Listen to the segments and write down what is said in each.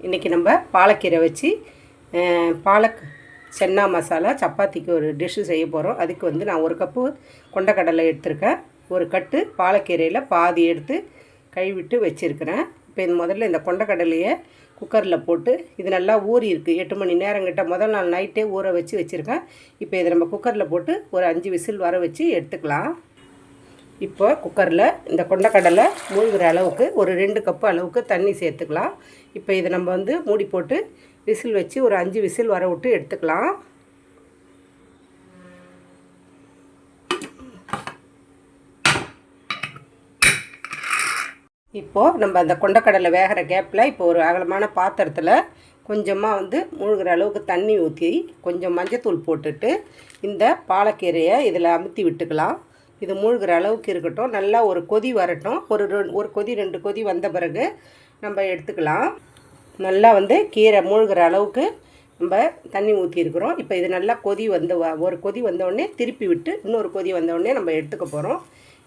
இன்றைக்கி நம்ம பாலக்கீரை வச்சு பாலக் சென்னா மசாலா சப்பாத்திக்கு ஒரு டிஷ்ஷு செய்ய போகிறோம். அதுக்கு வந்து நான் ஒரு கப்பு கொண்டக்கடலை எடுத்திருக்கேன். ஒரு கட்டு பாலக்கீரையில் பாதி எடுத்து கழுவிட்டு வச்சுருக்கிறேன். இப்போ இது முதல்ல இந்த கொண்டக்கடலையை குக்கரில் போட்டு இது நல்லா ஊறி இருக்குது. 8 மணி நேரங்கிட்ட முதல் நாள் நைட்டே ஊற வச்சுருக்கேன். இப்போ இதை நம்ம குக்கரில் போட்டு ஒரு 5 விசில் வர வச்சு எடுத்துக்கலாம். இப்போ குக்கரில் இந்த கொண்டக்கடலை மூழ்கிற அளவுக்கு ஒரு 2 கப்பு அளவுக்கு தண்ணி சேர்த்துக்கலாம். இப்போ இதை நம்ம வந்து மூடி போட்டு விசில் வச்சு ஒரு 5 விசில் வர விட்டு எடுத்துக்கலாம். இப்போது நம்ம அந்த கொண்டக்கடலை வேகிற கேப்பில் இப்போ ஒரு அகலமான பாத்திரத்தில் கொஞ்சமாக வந்து மூழ்கிற அளவுக்கு தண்ணி ஊற்றி கொஞ்சம் மஞ்சத்தூள் போட்டுட்டு இந்த பாலக்கீரையை இதில் அமுத்தி விட்டுக்கலாம். இது மூழ்கிற அளவுக்கு இருக்கட்டும். நல்லா ஒரு கொதி வரட்டும். ஒரு கொதி 2 கொதி வந்த பிறகு நம்ம எடுத்துக்கலாம். நல்லா வந்து கீரை மூழ்கிற அளவுக்கு நம்ம தண்ணி ஊற்றிருக்கிறோம். இப்போ இது நல்லா கொதி ஒரு கொதி வந்தோடனே திருப்பி விட்டு இன்னொரு கொதி வந்தோடனே நம்ம எடுத்துக்க போகிறோம்.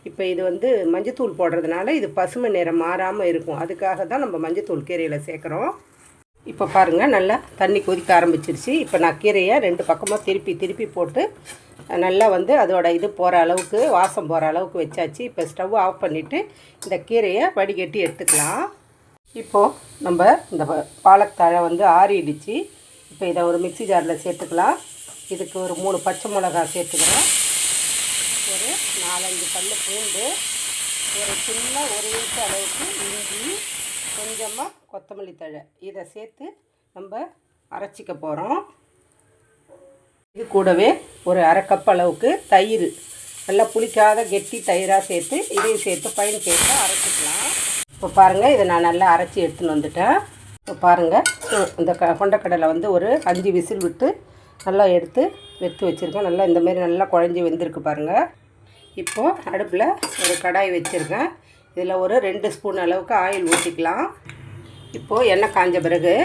இப்போ இது வந்து மஞ்சத்தூள் போடுறதுனால இது பசுமை நிறம் மாறாமல் இருக்கும். அதுக்காக தான் நம்ம மஞ்சத்தூள் கீரையில் சேர்க்குறோம். இப்போ பாருங்கள், நல்லா தண்ணி கொதிக்க ஆரம்பிச்சிருச்சு. இப்போ நான் கீரையை 2 பக்கமாக திருப்பி போட்டு நல்லா வந்து அதோட இது போகிற அளவுக்கு வாசம் போகிற அளவுக்கு வச்சாச்சு. இப்போ ஸ்டவ் ஆஃப் பண்ணிவிட்டு இந்த கீரையை வடிகட்டி எடுத்துக்கலாம். இப்போது நம்ம இந்த பாலக்காழை வந்து ஆறிடுச்சு. இப்போ இதை ஒரு மிக்ஸி ஜாரில் சேர்த்துக்கலாம். இதுக்கு ஒரு 3 பச்சை மிளகாய் சேர்த்துக்கலாம். ஒரு 4-5 பல்லு பூண்டு, ஒரு சின்ன 1 இன்ச் அளவுக்கு இஞ்சி, கொஞ்சமாக கொத்தமல்லி தழை இதை சேர்த்து நம்ம அரைச்சிக்க போகிறோம். இது கூடவே ஒரு 1/2 கப் அளவுக்கு தயிர், நல்லா புளிக்காத கெட்டி தயிராக சேர்த்து இதையும் சேர்த்து பயன்படுத்தி அரைச்சிக்கலாம். இப்போ பாருங்கள், இதை நான் நல்லா அரைச்சி எடுத்துன்னு வந்துட்டேன். இப்போ பாருங்கள், இந்த கொண்டக்கடலை வந்து ஒரு 5 விசில் விட்டு நல்லா எடுத்து வச்சுருக்கேன். நல்லா இந்தமாரி நல்லா குழஞ்சி வெந்திருக்கு பாருங்கள். இப்போது அடுப்பில் ஒரு கடாய் வச்சுருக்கேன். இதில் ஒரு 2 ஸ்பூன் அளவுக்கு ஆயில் ஊற்றிக்கலாம். இப்போது எண்ணெய் காஞ்ச பிறகு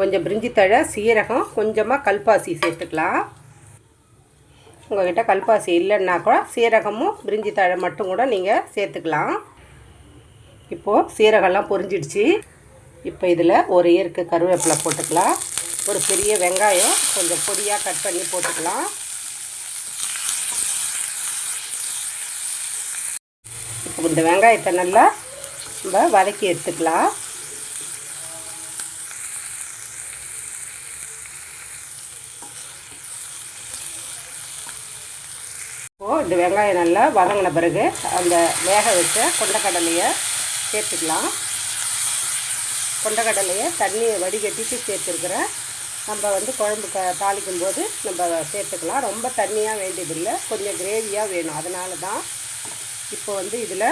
கொஞ்சம் பிரிஞ்சி தழை, சீரகம், கொஞ்சமாக கல்பாசி சேர்த்துக்கலாம். உங்கள்கிட்ட கல்பாசி இல்லைன்னா கூட சீரகமும் பிரிஞ்சி தழை மட்டும் கூட நீங்கள் சேர்த்துக்கலாம். இப்போது சீரகம்லாம் பொரிஞ்சிடுச்சு. இப்போ இதில் ஒரு ஏருக்கு கருவேப்பிலை போட்டுக்கலாம். ஒரு பெரிய வெங்காயம் கொஞ்சம் பொடியாக கட் பண்ணி போட்டுக்கலாம். இப்போ இந்த வெங்காயத்தை நல்லா நம்ம வதக்கி எடுத்துக்கலாம். இப்போது இந்த வெங்காயம் நல்லா வதங்கின பிறகு அந்த வேக வச்ச கொண்டக்கடலையை சேர்த்துக்கலாம். கொண்டக்கடலையை தண்ணியை வடிகட்டிட்டு சேர்த்துருக்குறேன். நம்ம வந்து குழம்பு தாளிக்கும் போது நம்ம சேர்த்துக்கலாம். ரொம்ப தண்ணியாக வேண்டியதில்லை, கொஞ்சம் கிரேவியாக வேணும். அதனால தான் இப்போ வந்து இதில்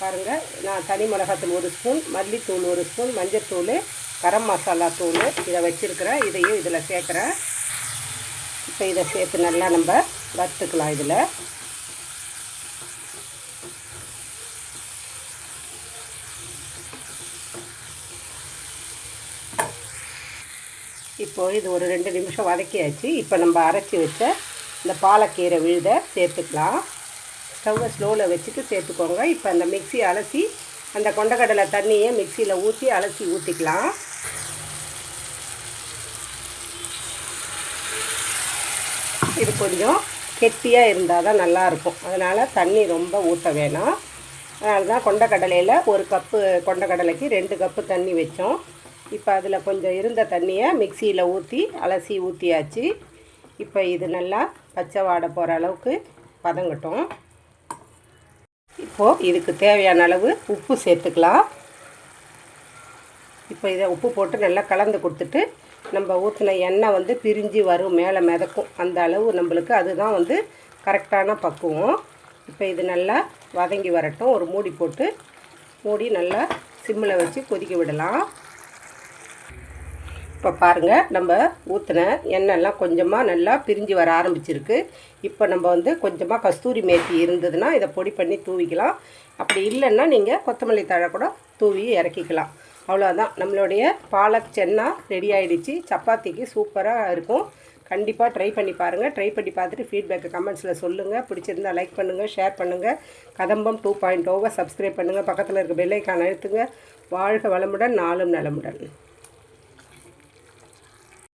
பாருங்கள், நான் தனி மிளகாத்தூள் 1 ஸ்பூன், மல்லித்தூள் 1 ஸ்பூன், மஞ்சத்தூள், கரம் மசாலா தூள் இதை வச்சுருக்கிறேன். இதையும் இதில் சேர்க்குறேன். இப்போ இதை சேர்த்து நல்லா நம்ம வறுத்துக்கலாம். இதில் இப்போது இது ஒரு 2 நிமிஷம் வதக்கியாச்சு. இப்போ நம்ம அரைச்சி வச்ச இந்த பாலக்கீரை விழுதை சேர்த்துக்கலாம். ஸ்டவ்வை ஸ்லோவில் வச்சுட்டு சேர்த்துக்கோங்க. இப்போ அந்த மிக்ஸி அலசி அந்த கொண்டக்கடலை தண்ணியை மிக்சியில் ஊற்றிக்கலாம். இது கொஞ்சம் கெட்டியாக இருந்தால் தான் நல்லாயிருக்கும். அதனால் தண்ணி ரொம்ப ஊற்ற வேணாம். அதனால தான் கொண்டக்கடலையில் 1 கப்பு கொண்டக்கடலைக்கு 2 கப்பு தண்ணி வச்சோம். இப்போ அதில் கொஞ்சம் இருந்த தண்ணியை மிக்சியில் அலசி ஊற்றியாச்சு. இப்போ இது நல்லா பச்சை வாடை போகிற அளவுக்கு பதங்கட்டும். இப்போது இதுக்கு தேவையான அளவு உப்பு சேர்த்துக்கலாம். இப்போ இதை உப்பு போட்டு நல்லா கலந்து கொடுத்துட்டு நம்ம ஊற்றின எண்ணெய் வந்து பிரிஞ்சு வரும், மேலே மிதக்கும். அந்த அளவு நம்மளுக்கு அதுதான் வந்து கரெக்டான பக்குவம். இப்போ இது நல்லா வதங்கி வரட்டும். ஒரு மூடி போட்டு நல்லா சிம்மில் வச்சு கொதிக்க விடலாம். இப்போ பாருங்கள், நம்ம ஊற்றின எண்ணெய்லாம் கொஞ்சமாக நல்லா பிரிஞ்சு வர ஆரம்பிச்சிருக்கு. இப்போ நம்ம வந்து கொஞ்சமாக கஸ்தூரி மேத்தி இருந்ததுன்னா இதை பொடி பண்ணி தூவிக்கலாம். அப்படி இல்லைன்னா நீங்கள் கொத்தமல்லி தழை கூட தூவி இறக்கிக்கலாம். அவ்வளோதான், நம்மளுடைய பாலக் சென்னா ரெடி ஆகிடுச்சு. சப்பாத்திக்கு சூப்பராக இருக்கும். கண்டிப்பாக ட்ரை பண்ணி பாருங்கள். ட்ரை பண்ணி பார்த்துட்டு ஃபீட்பேக்கை கமெண்ட்ஸில் சொல்லுங்கள். பிடிச்சிருந்தால் லைக் பண்ணுங்கள், ஷேர் பண்ணுங்கள். கதம்பம் 2.0 சப்ஸ்கிரைப் பண்ணுங்கள். பக்கத்தில் இருக்க பெல் ஐக்கான் அழுத்துங்க. வாழ்க வளமுடன், நாளும் நலமுடன்.